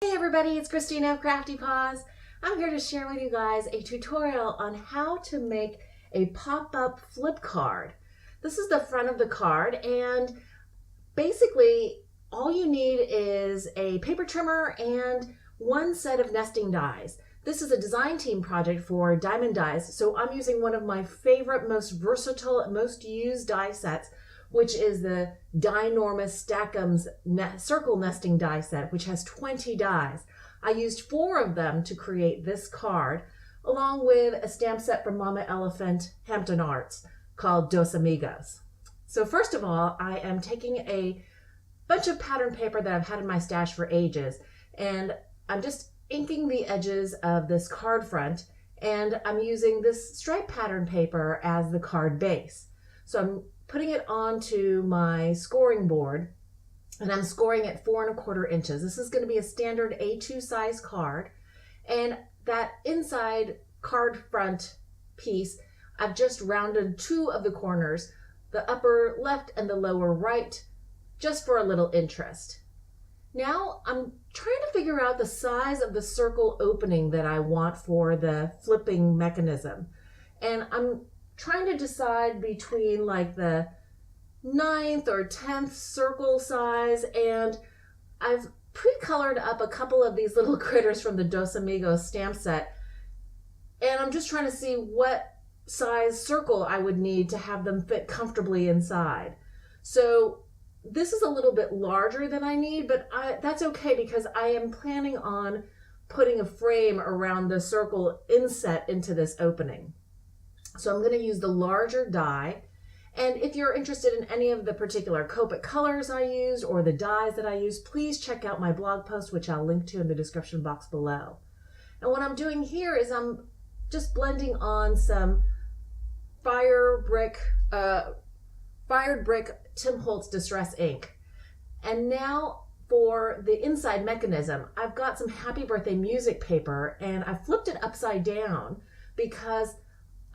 Hey everybody, it's Christina of CraftyPaws. I'm here to share with you guys a tutorial on how to make a pop-up flip card. This is the front of the card, and basically all you need is a paper trimmer and one set of nesting dies. This is a design team project for Diemond dies, so I'm using one of my favorite, most versatile, most used die sets, which is the Dienormous Stack'ems circle nesting die set, which has 20 dies. I used 4 of them to create this card, along with a stamp set from Mama Elephant Hampton Arts called Dos Amigos. So first of all, I am taking a bunch of pattern paper that I've had in my stash for ages, and I'm just inking the edges of this card front, and I'm using this stripe pattern paper as the card base. So I'm putting it onto my scoring board, and I'm scoring at 4 1/4 inches. This is going to be a standard A2 size card, and that inside card front piece, I've just rounded 2 of the corners, the upper left and the lower right, just for a little interest. Now I'm trying to figure out the size of the circle opening that I want for the flipping mechanism, and I'm trying to decide between like the 9th or 10th circle size, and I've pre-colored up a couple of these little critters from the Dos Amigos stamp set, and I'm just trying to see what size circle I would need to have them fit comfortably inside. So this is a little bit larger than I need, but that's okay because I am planning on putting a frame around the circle inset into this opening. So I'm going to use the larger die, and if you're interested in any of the particular Copic colors I used or the dies that I used, please check out my blog post, which I'll link to in the description box below. And what I'm doing here is I'm just blending on some fired brick Tim Holtz Distress ink. And now for the inside mechanism, I've got some Happy Birthday music paper, and I flipped it upside down because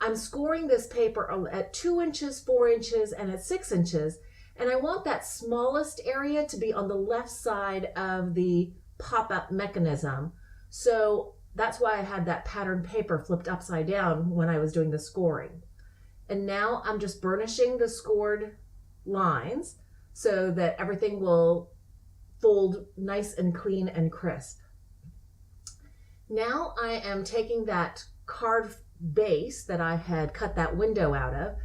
I'm scoring this paper at 2 inches, 4 inches, and at 6 inches, and I want that smallest area to be on the left side of the pop-up mechanism. So that's why I had that pattern paper flipped upside down when I was doing the scoring. And now I'm just burnishing the scored lines so that everything will fold nice and clean and crisp. Now I am taking that card base that I had cut that window out of,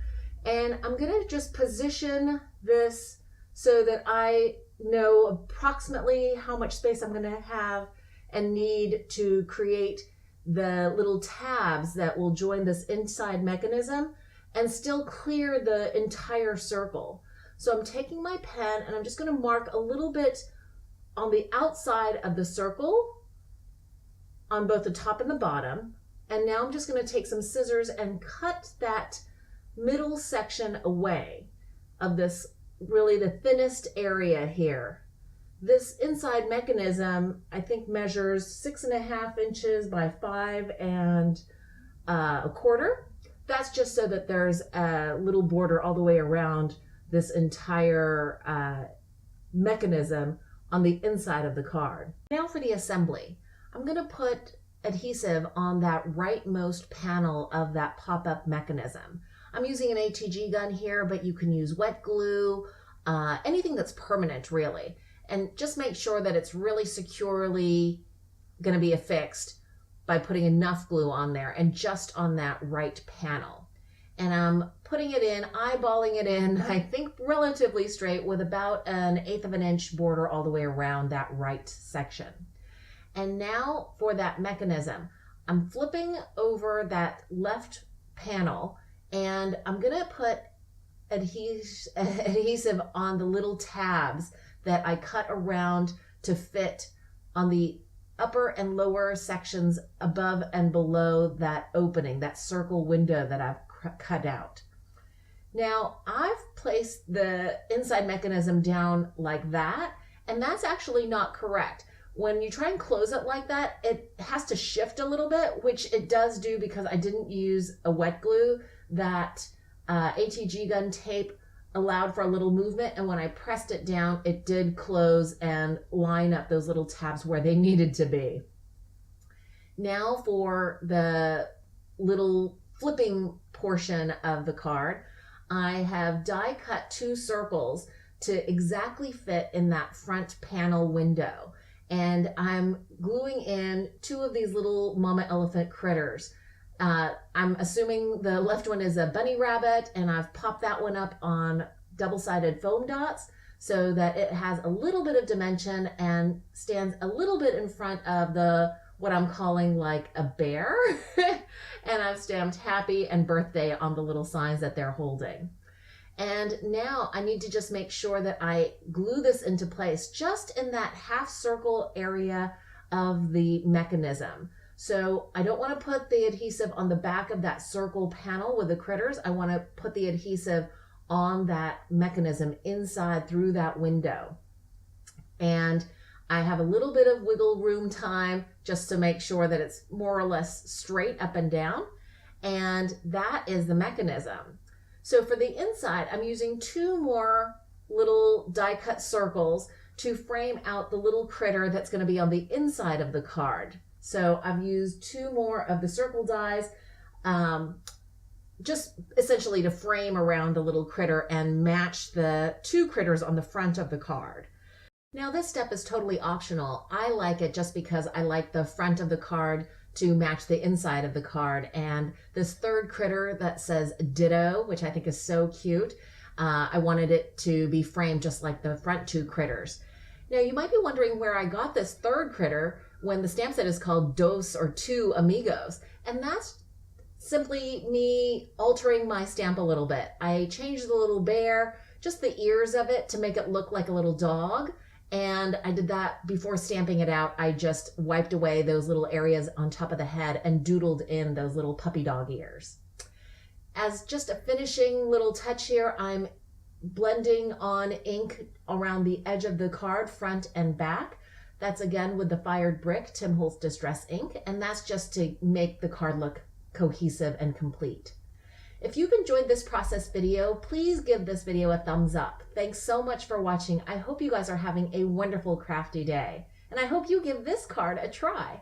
and I'm going to just position this so that I know approximately how much space I'm going to have and need to create the little tabs that will join this inside mechanism and still clear the entire circle. So I'm taking my pen and I'm just going to mark a little bit on the outside of the circle on both the top and the bottom. And now I'm just going to take some scissors and cut that middle section away of this, really the thinnest area here. This inside mechanism, I think, measures 6.5 inches by 5 1/4. That's just so that there's a little border all the way around this entire mechanism on the inside of the card. Now for the assembly. I'm going to put adhesive on that rightmost panel of that pop-up mechanism. I'm using an ATG gun here, but you can use wet glue, anything that's permanent really, and just make sure that it's really securely going to be affixed by putting enough glue on there and just on that right panel. And I'm putting it in, eyeballing it in, I think relatively straight, with about 1/8 of an inch border all the way around that right section. And now for that mechanism, I'm flipping over that left panel, and I'm gonna put adhesive on the little tabs that I cut around to fit on the upper and lower sections above and below that opening, that circle window that I've cut out. Now I've placed the inside mechanism down like that, and that's actually not correct. When you try and close it like that, it has to shift a little bit, which it does do because I didn't use a wet glue. That ATG gun tape allowed for a little movement, and when I pressed it down, it did close and line up those little tabs where they needed to be. Now for the little flipping portion of the card, I have die cut 2 circles to exactly fit in that front panel window. And I'm gluing in 2 of these little mama elephant critters. I'm assuming the left one is a bunny rabbit, and I've popped that one up on double-sided foam dots so that it has a little bit of dimension and stands a little bit in front of the what I'm calling like a bear. And I've stamped happy and birthday on the little signs that they're holding. And now I need to just make sure that I glue this into place just in that half circle area of the mechanism. So I don't want to put the adhesive on the back of that circle panel with the critters. I want to put the adhesive on that mechanism inside through that window. And I have a little bit of wiggle room time just to make sure that it's more or less straight up and down. And that is the mechanism. So for the inside, I'm using 2 more little die cut circles to frame out the little critter that's going to be on the inside of the card. So I've used 2 more of the circle dies, just essentially to frame around the little critter and match the 2 critters on the front of the card. Now this step is totally optional. I like it just because I like the front of the card to match the inside of the card. And this 3rd critter that says ditto, which I think is so cute, I wanted it to be framed just like the front 2 critters. Now you might be wondering where I got this 3rd critter when the stamp set is called Dos or 2 Amigos. And that's simply me altering my stamp a little bit. I changed the little bear, just the ears of it, to make it look like a little dog. And I did that before stamping it out. I just wiped away those little areas on top of the head and doodled in those little puppy dog ears. As just a finishing little touch here, I'm blending on ink around the edge of the card, front and back. That's again with the Fired Brick Tim Holtz Distress ink, and that's just to make the card look cohesive and complete. If you've enjoyed this process video, please give this video a thumbs up. Thanks so much for watching. I hope you guys are having a wonderful crafty day, and I hope you give this card a try.